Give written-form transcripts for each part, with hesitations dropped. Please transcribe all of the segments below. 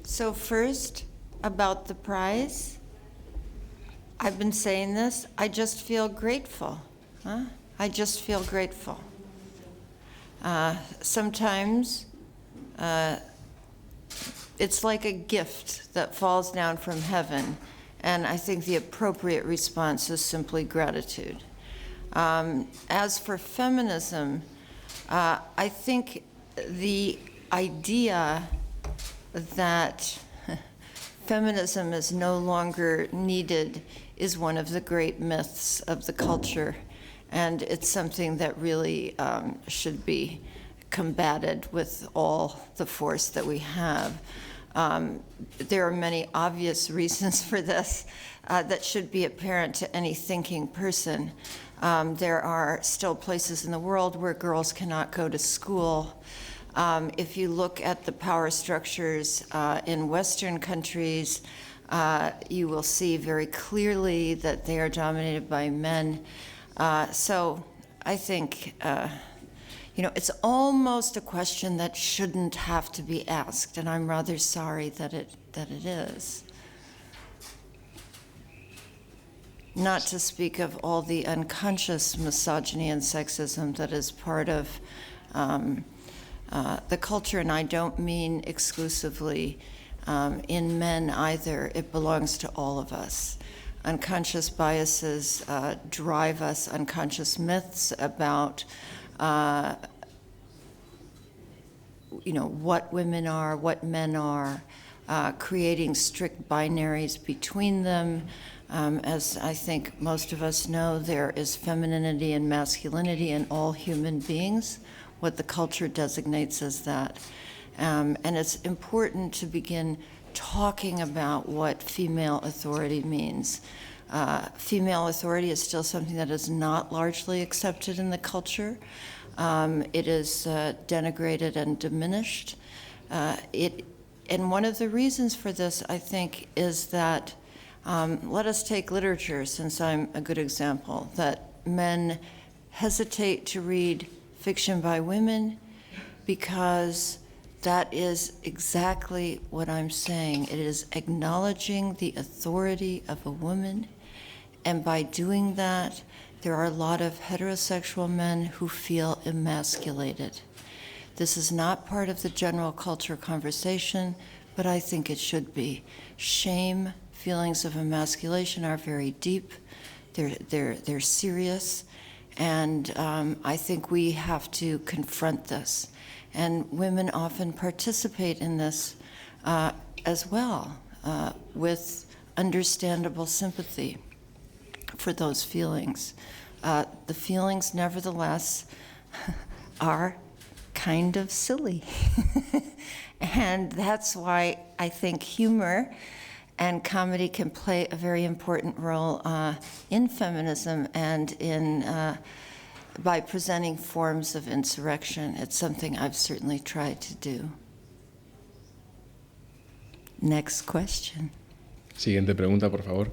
So first, about the prize, I've been saying this, I just feel grateful. I just feel grateful. Sometimes it's like a gift that falls down from heaven, and I think the appropriate response is simply gratitude. As for feminism, I think the idea that feminism is no longer needed is one of the great myths of the culture, and it's something that really should be combated with all the force that we have. There are many obvious reasons for this that should be apparent to any thinking person. There are still places in the world where girls cannot go to school. If you look at the power structures in Western countries, you will see very clearly that they are dominated by men. So I think, it's almost a question that shouldn't have to be asked, and I'm rather sorry that it is. Not to speak of all the unconscious misogyny and sexism that is part of the culture, and I don't mean exclusively in men either. It belongs to all of us. Unconscious biases drive us, unconscious myths about what women are, what men are, creating strict binaries between them. As I think most of us know, there is femininity and masculinity in all human beings, what the culture designates as that. And it's important to begin talking about what female authority means. Female authority is still something that is not largely accepted in the culture. It is denigrated and diminished. And one of the reasons for this, I think, is that, let us take literature, since I'm a good example, that men hesitate to read fiction by women because that is exactly what I'm saying. It is acknowledging the authority of a woman, and by doing that, there are a lot of heterosexual men who feel emasculated. This is not part of the general culture conversation, but I think it should be. Shame, feelings of emasculation are very deep. They're serious, and I think we have to confront this. And women often participate in this as well, with understandable sympathy for those feelings. The feelings, nevertheless, are kind of silly. And that's why I think humor and comedy can play a very important role in feminism and in by presenting forms of insurrection. It's something I've certainly tried to do. Next question. Siguiente pregunta, por favor.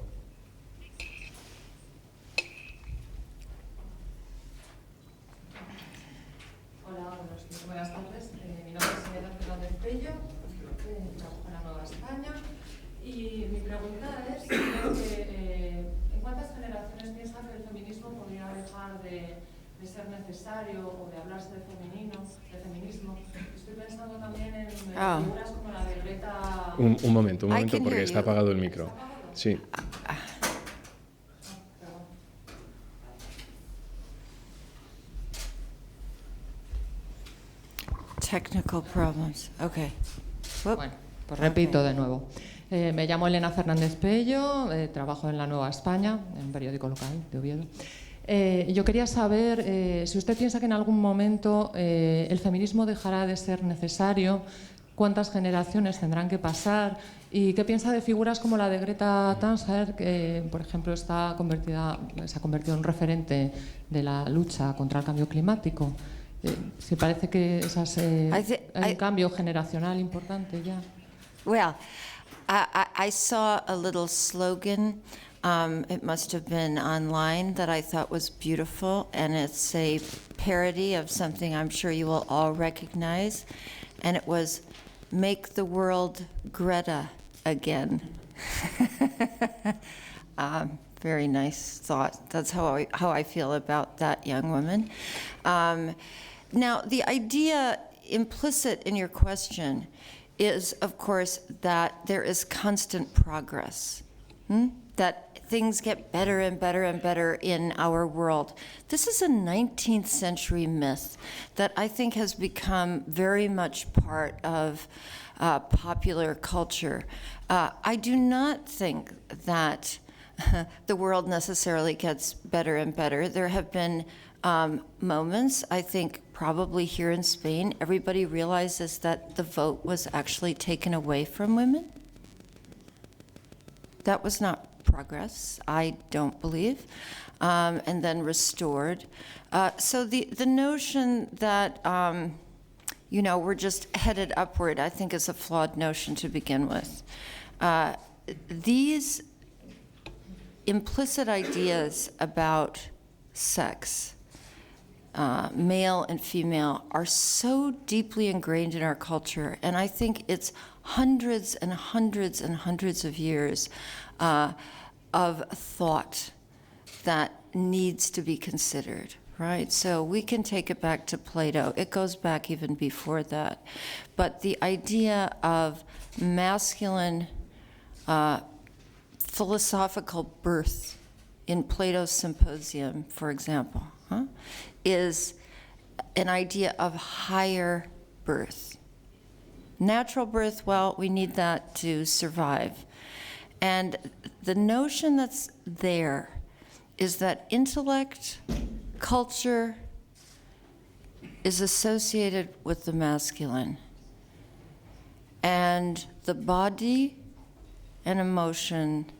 Hola, buenas tardes. Mi nombre es Siri Hustvedt, trabajo en la Nueva España. Y mi pregunta es, ¿en cuántas generaciones piensa que el feminismo podría dejar de ser necesario o de hablarse de feminismo? Estoy pensando también en figuras como la de Greta... Un momento, porque está apagado el micro. Sí. Technical problems. Okay. Bueno, pues repito de nuevo. Me llamo Elena Fernández Pello, trabajo en la Nueva España, en un periódico local de Oviedo. Yo quería saber si usted piensa que en algún momento el feminismo dejará de ser necesario, cuántas generaciones tendrán que pasar y qué piensa de figuras como la de Greta Thunberg, que por ejemplo se ha convertido en un referente de la lucha contra el cambio climático. ¿Se parece que hay un cambio generacional importante ya? Well, I saw a little slogan. It must have been online that I thought was beautiful, and it's a parody of something I'm sure you will all recognize. And it was, make the world Greta again. Very nice thought. That's how I feel about that young woman. Now, the idea implicit in your question is, of course, that there is constant progress, that things get better and better and better in our world. This is a 19th century myth that I think has become very much part of popular culture. I do not think that the world necessarily gets better and better. There have been moments, I think probably here in Spain, everybody realizes that the vote was actually taken away from women. That was not progress, I don't believe, and then restored. So the notion that, we're just headed upward, I think is a flawed notion to begin with. These implicit ideas about sex, male and female, are so deeply ingrained in our culture, and I think it's hundreds and hundreds and hundreds of years of thought that needs to be considered, right? So we can take it back to Plato. It goes back even before that. But the idea of masculine philosophical birth in Plato's Symposium, for example, is an idea of higher birth. Natural birth, well, we need that to survive. And the notion that's there is that intellect, culture, is associated with the masculine. And the body and emotion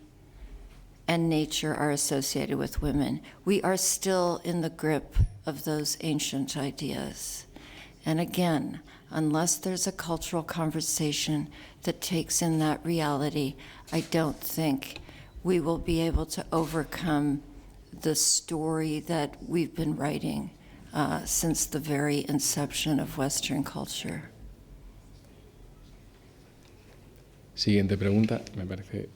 and nature are associated with women. We are still in the grip of those ancient ideas. And again, unless there's a cultural conversation that takes in that reality, I don't think we will be able to overcome the story that we've been writing since the very inception of Western culture. Siguiente pregunta, me parece.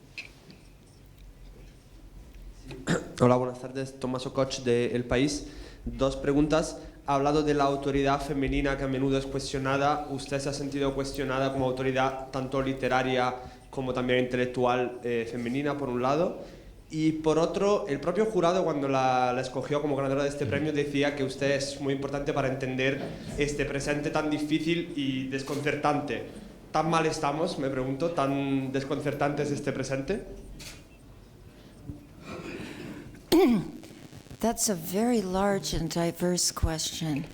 Hola, buenas tardes. Tommaso Koch de El País. Dos preguntas. Ha hablado de la autoridad femenina que a menudo es cuestionada. ¿Usted se ha sentido cuestionada como autoridad tanto literaria como también intelectual femenina, por un lado? Y por otro, el propio jurado, cuando la escogió como ganadora de este premio, decía que usted es muy importante para entender este presente tan difícil y desconcertante. ¿Tan mal estamos, me pregunto? ¿Tan desconcertante es este presente? That's a very large and diverse question,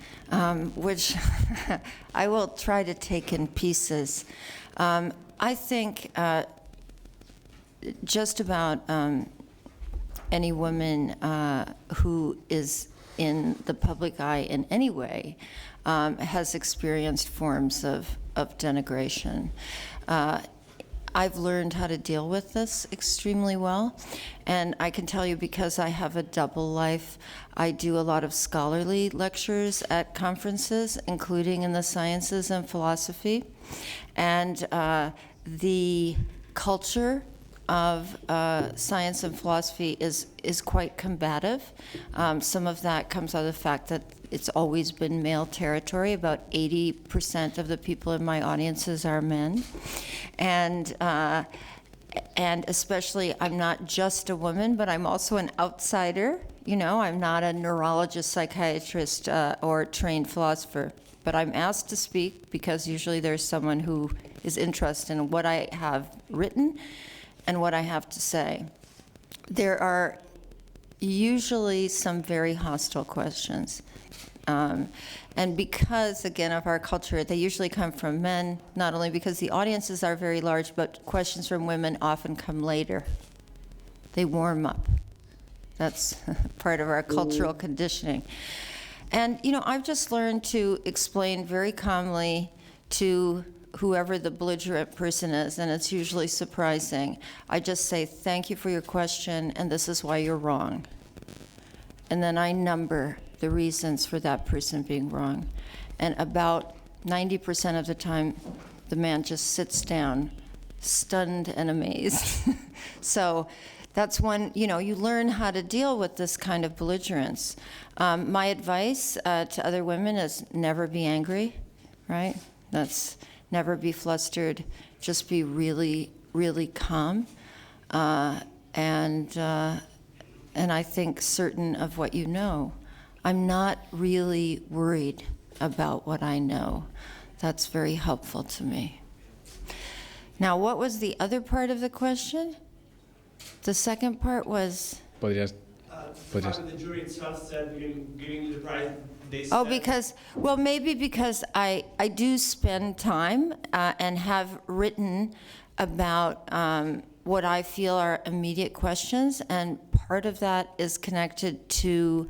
which I will try to take in pieces. I think just about any woman who is in the public eye in any way has experienced forms of denigration. I've learned how to deal with this extremely well, and I can tell you, because I have a double life, I do a lot of scholarly lectures at conferences, including in the sciences and philosophy, and the culture of science and philosophy is quite combative. Some of that comes out of the fact that it's always been male territory. About 80% of the people in my audiences are men. And especially, I'm not just a woman, but I'm also an outsider. You know, I'm not a neurologist, psychiatrist, or trained philosopher. But I'm asked to speak because usually there's someone who is interested in what I have written and what I have to say. There are usually some very hostile questions. And because, again, of our culture, they usually come from men, not only because the audiences are very large, but questions from women often come later. They warm up. That's part of our cultural conditioning. And, you know, I've just learned to explain very calmly to whoever the belligerent person is, and it's usually surprising. I just say, thank you for your question, and this is why you're wrong. And then I number the reasons for that person being wrong. And about 90% of the time, the man just sits down, stunned and amazed. So that's one, you know, you learn how to deal with this kind of belligerence. My advice to other women is never be angry, right? That's never be flustered, just be really, really calm. And I think certain of what you know. I'm not really worried about what I know. That's very helpful to me. Now, what was the other part of the question? The second part was... Podrías... How the jury itself said, giving you the prize, they said... Oh, because, well, maybe because I do spend time and have written about what I feel are immediate questions, and part of that is connected to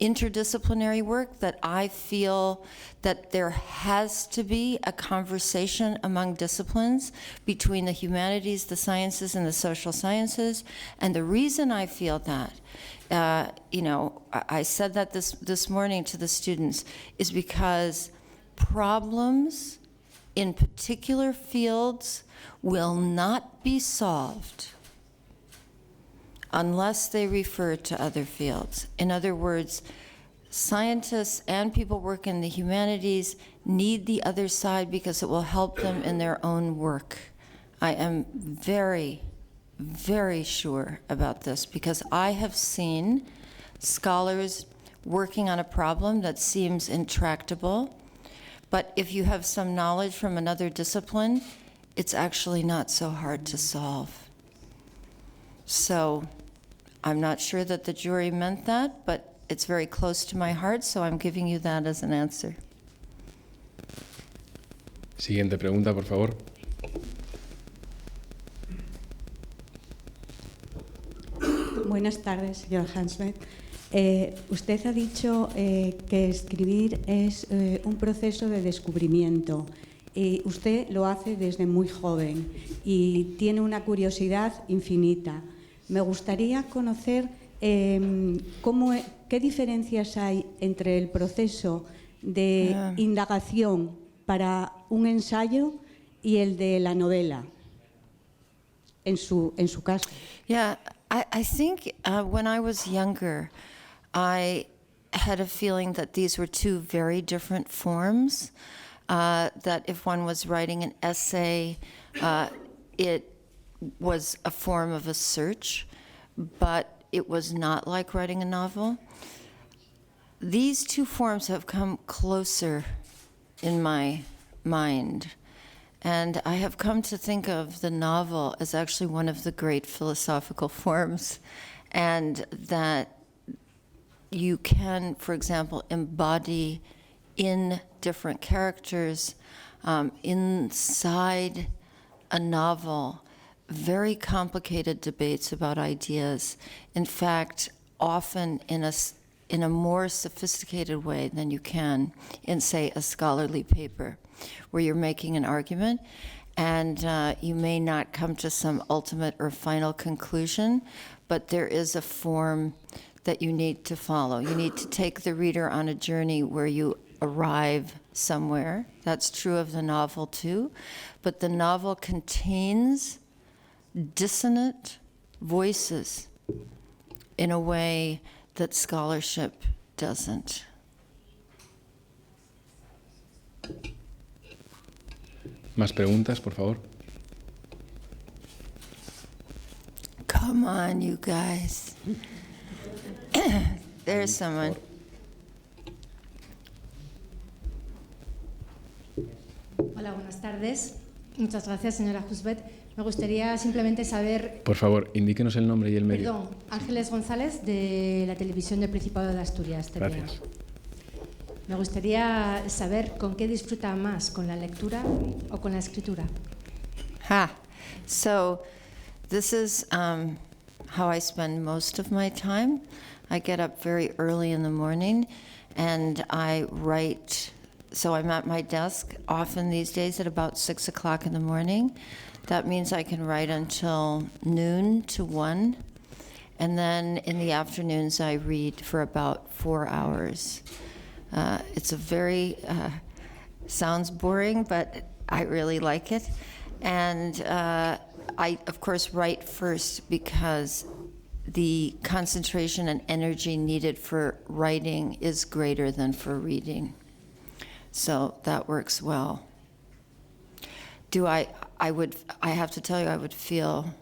interdisciplinary work, that I feel that there has to be a conversation among disciplines between the humanities, the sciences, and the social sciences. And the reason I feel that, you know, I said that this morning to the students, is because problems in particular fields will not be solved unless they refer to other fields. In other words, scientists and people working in the humanities need the other side because it will help them in their own work. I am very, very sure about this because I have seen scholars working on a problem that seems intractable, but if you have some knowledge from another discipline, it's actually not so hard to solve. So I'm not sure that the jury meant that, but it's very close to my heart, so I'm giving you that as an answer. Siguiente pregunta, por favor. Buenas tardes, señor Hustvedt. Usted ha dicho que escribir es un proceso de descubrimiento. Y usted lo hace desde muy joven y tiene una curiosidad infinita. Me gustaría conocer qué diferencias hay entre el proceso de indagación para un ensayo y el de la novela, en su caso. Yeah, I think when I was younger, I had a feeling that these were two very different forms, that if one was writing an essay, it was a form of a search, but it was not like writing a novel. These two forms have come closer in my mind, and I have come to think of the novel as actually one of the great philosophical forms, and that you can, for example, embody in different characters inside a novel very complicated debates about ideas. In fact, often in a more sophisticated way than you can in, say, a scholarly paper, where you're making an argument and you may not come to some ultimate or final conclusion, but there is a form that you need to follow. You need to take the reader on a journey where you arrive somewhere. That's true of the novel too, but the novel contains dissonant voices in a way that scholarship doesn't. ¿Más preguntas, por favor? Come on, you guys. There's someone. Hola, buenas tardes. Muchas gracias, señora Hustvedt. Me gustaría simplemente saber... Por favor, indíquenos el nombre y el medio. Perdón, Ángeles González, de la televisión del Principado de Asturias. Gracias. Me gustaría saber con qué disfruta más, con la lectura o con la escritura. So this is how I spend most of my time. I get up very early in the morning and I write. So I'm at my desk often these days at about 6 o'clock in the morning. That means I can write until noon to 1. And then in the afternoons I read for about 4 hours. It's a very, sounds boring, but I really like it. And I, of course, write first because the concentration and energy needed for writing is greater than for reading. So that works well. I have to tell you, I would feel,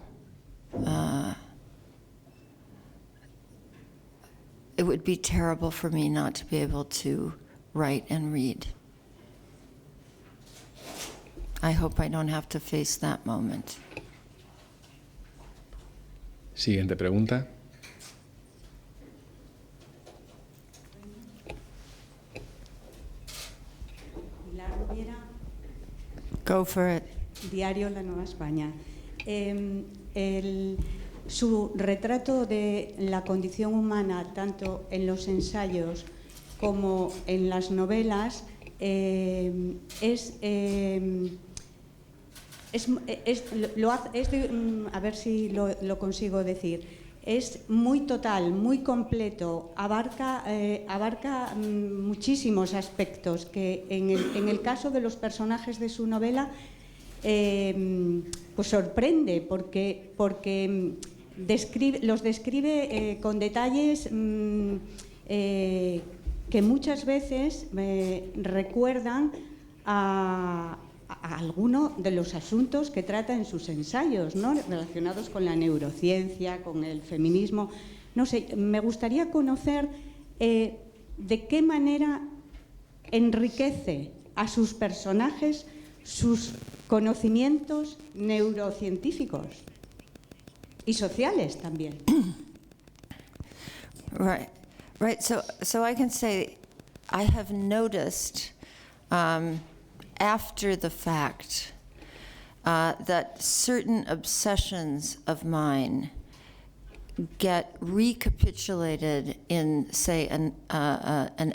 it would be terrible for me not to be able to write and read. I hope I don't have to face that moment. Siguiente pregunta. Go for it. Diario La Nueva España. Su retrato de la condición humana, tanto en los ensayos como en las novelas, a ver si lo consigo decir, es muy total, muy completo, abarca muchísimos aspectos que en el caso de los personajes de su novela pues sorprende porque los describe con detalles que muchas veces recuerdan a alguno de los asuntos que trata en sus ensayos, ¿no? Relacionados con la neurociencia, con el feminismo. No sé, me gustaría conocer de qué manera enriquece a sus personajes sus conocimientos neurocientíficos y sociales también. Right. So I can say I have noticed after the fact that certain obsessions of mine get recapitulated in, say, an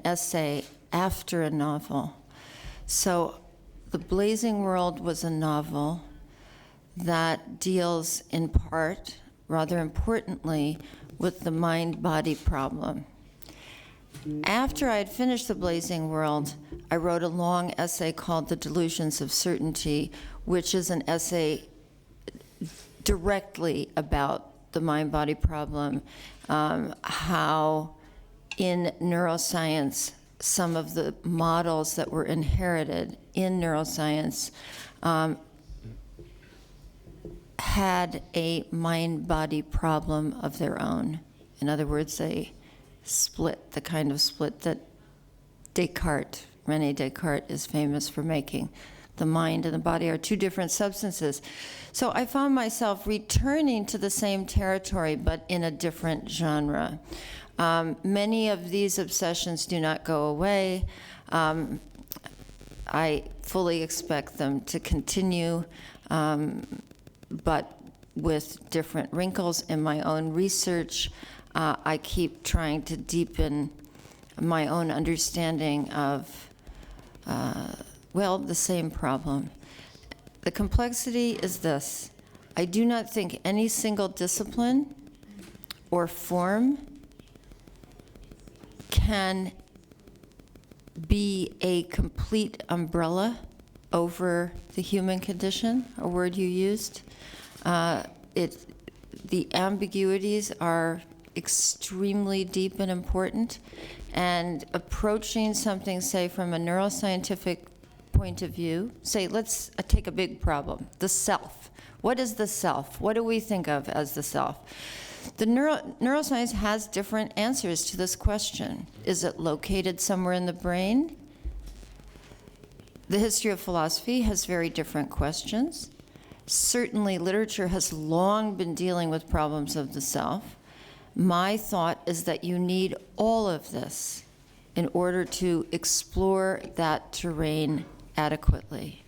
essay after a novel. So The Blazing World was a novel that deals in part, rather importantly, with the mind-body problem. After I had finished The Blazing World, I wrote a long essay called The Delusions of Certainty, which is an essay directly about the mind-body problem, how in neuroscience some of the models that were inherited in neuroscience had a mind-body problem of their own. In other words, they split, the kind of split that René Descartes is famous for making. The mind and the body are two different substances. So I found myself returning to the same territory, but in a different genre. Many of these obsessions do not go away. I fully expect them to continue, but with different wrinkles in my own research. I keep trying to deepen my own understanding of, the same problem. The complexity is this. I do not think any single discipline or form can be a complete umbrella over the human condition, a word you used. The ambiguities are extremely deep and important, and approaching something, say, from a neuroscientific point of view, say, let's take a big problem, the self. What is the self? What do we think of as the self? The neuroscience has different answers to this question. Is it located somewhere in the brain? The history of philosophy has very different questions. Certainly, literature has long been dealing with problems of the self. My thought is that you need all of this in order to explore that terrain adequately.